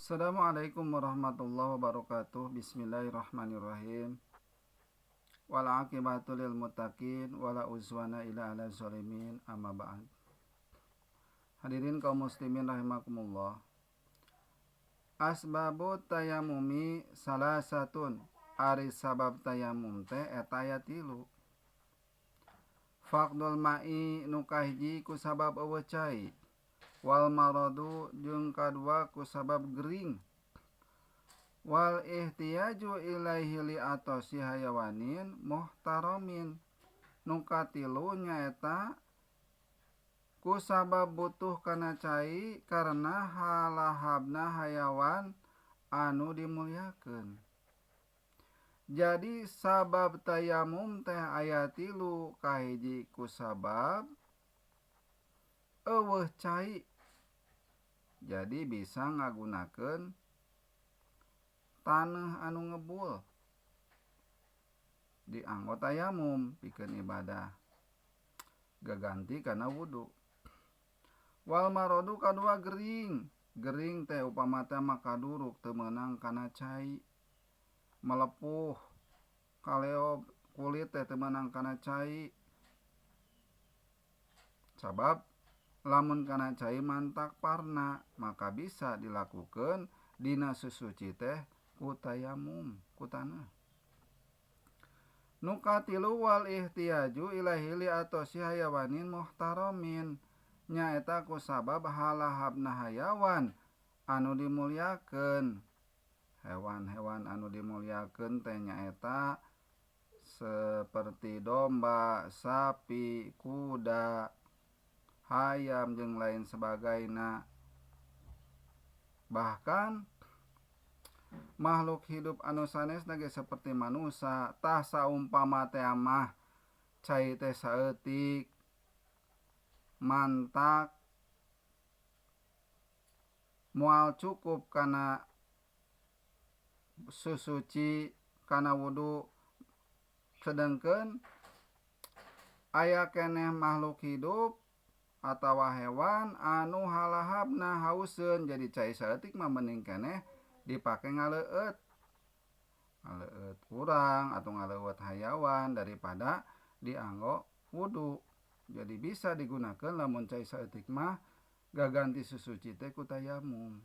Assalamualaikum warahmatullahi wabarakatuh. Bismillahirrahmanirrahim. Wal aqibatu lil muttaqin wala uzwana ila ala zalimin amma ba'd. Hadirin kaum muslimin rahimakumullah. Asbabu tayamumi salasatun. Ari sabab tayamum teh eta aya 3. Faqdul ma'i nu kahiji ku sabab eueuh cai. Wal maradu jeung kadua ku sabab gering. Wal ihtiyaju ilaihi li atosi hayawanin muhtaramin. Nu katilu nyaeta ku sabab butuh kana cai karena halahabna hayawan anu dimulyakeun. Jadi sabab tayamum teh aya 3, kahiji ku sabab eueuh cai. Jadi bisa ngagunakeun taneuh anu ngebul dianggo tayamum pikeun ibadah gaganti kana wudu. Wal maradu kadua gering. Gering teh upama teh makaduruk teu meunang kana cai. Melepuh kaleog kulit teh teu meunang kana cai. Sabab lamun kana cai mantak parna maka bisa dilakukeun dina susuci teh ku tayamum ku taneuh. Nu katilu wal ihtiyaju ilahi li atosi hayawanin muhtaramin. Nyaeta ku sabab halahabna hayawan anu dimulyakeun. Hewan-hewan anu dimulyakeun teh nyaeta seperti domba, sapi, kuda, hayam jeung lain sebagainya. Bahkan makhluk hidup anu sanesna ge seperti manusia, tah saumpama teh mah cai teh saeutik, mantak, moal cukup kana susuci kana wudu, sedengkeun aya keneh makhluk hidup atawa hewan anu halahabna hauseun. Jadi cai saeutik mah mending keneh dipake ngaleueut urang atau ngaleueut hayawan daripada dianggo wudu. Jadi bisa digunakeun lamun cai saeutik mah gaganti susuci teh ku tayamum.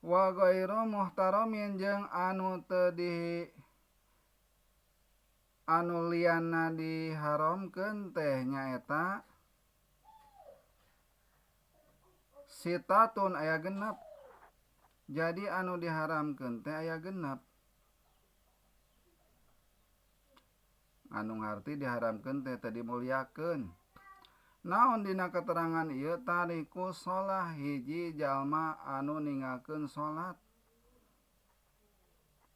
Wa ghairu muhtaramin jeung anu teu anu lianna diharamkeun teh nyaeta sitatun aya 6. Jadi anu diharamkeun teh aya 6. Anu ngarti diharamkeun teh teu dimulyakeun. Naon dina keterangan ieu? Tariku shalah, hiji jalma anu ninggalkeun salat.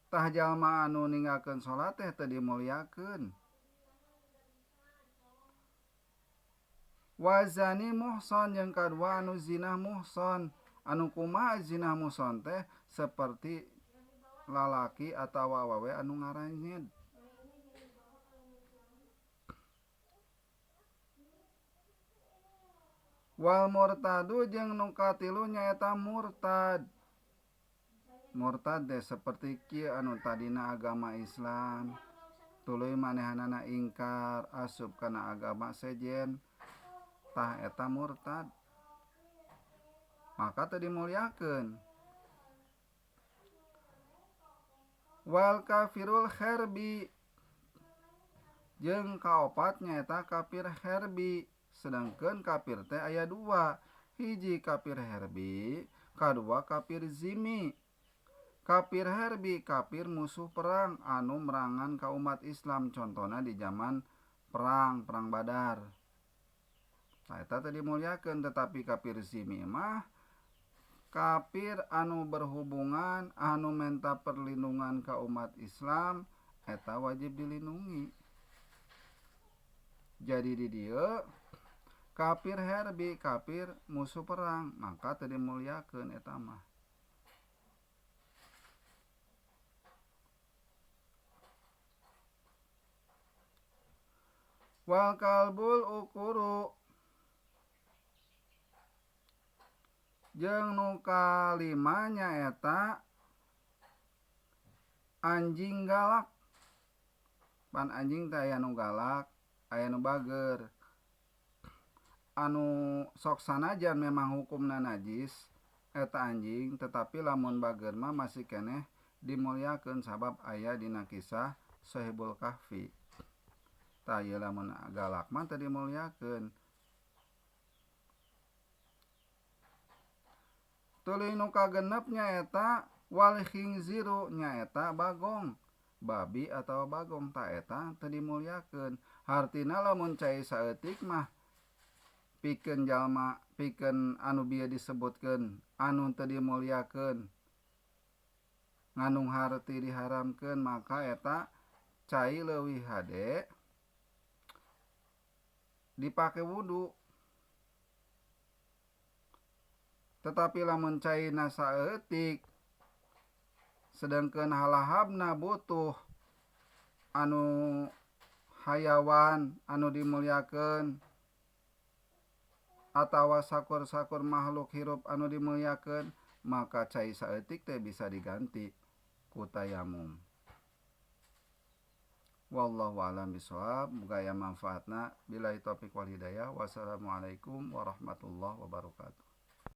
Tah jalma anu ninggalkeun salat teh teu dimulyakeun. Wa zani muhson jeung kadua anu zinah muhson. Anu kumaha zinah muhson teh? Seperti lalaki atawa awewe anu ngaranyed. Wal murtadu jeung nu katilu nyaeta murtad. Murtad teh seperti kieu anu tadina agama Islam, tuluy manehanana ingkar asup kana agama sejen, tah eta murtad. Maka teu dimulyakeun. Wal kafirul herbi jeung kaopat nyaeta kafir herbi. Sedangkeun kafir teh aya 2, hiji kafir herbi, kadua kafir zimmi. Kafir herbi kafir musuh perang anu merangan ka umat Islam, contona di zaman perang Badar. Nah, eta teh dimulyakeun. Tetapi kafir zimmi mah kafir anu berhubungan anu menta perlindungan ka umat Islam, eta wajib dilindungi. Jadi di dieu kafir herbi kafir musuh perang, maka teu dimulyakeun eta mah. Wal kalbul ukuru Jeung nu kalima nyaeta anjing galak. Pan anjing teh aya nu galak, aya nu bager. Anu sok sanajan memang hukumna najis eta anjing, tetapi lamun bager mah masih keneh dimulyakeun sabab aya dina kisah Sahibul Kahfi. Tah ieu lamun galak mah teu dimulyakeun. Tuluy nu kagenep nyaeta wal khinziru nyaeta bagong. Babi atau bagong ta eta teu dimulyakeun. Hartina lamun cai saeutik mah pikeun jalma pikeun anu bieu disebutkeun anu teu dimulyakeun ngandung harti diharamkeun maka eta cai leuwih hade dipake wudu. Tetapi lamun caina saeutik sedengkeun halahabna butuh anu hayawan anu dimulyakeun atawa sakur-sakur makhluk hirup anu dimulyakeun maka cai saeutik teh bisa diganti ku tayamum. Wallahu a'lam bishawab. Muga aya manfaatna. Billahi taufiq wal hidayah. Wassalamualaikum warahmatullahi wabarakatuh.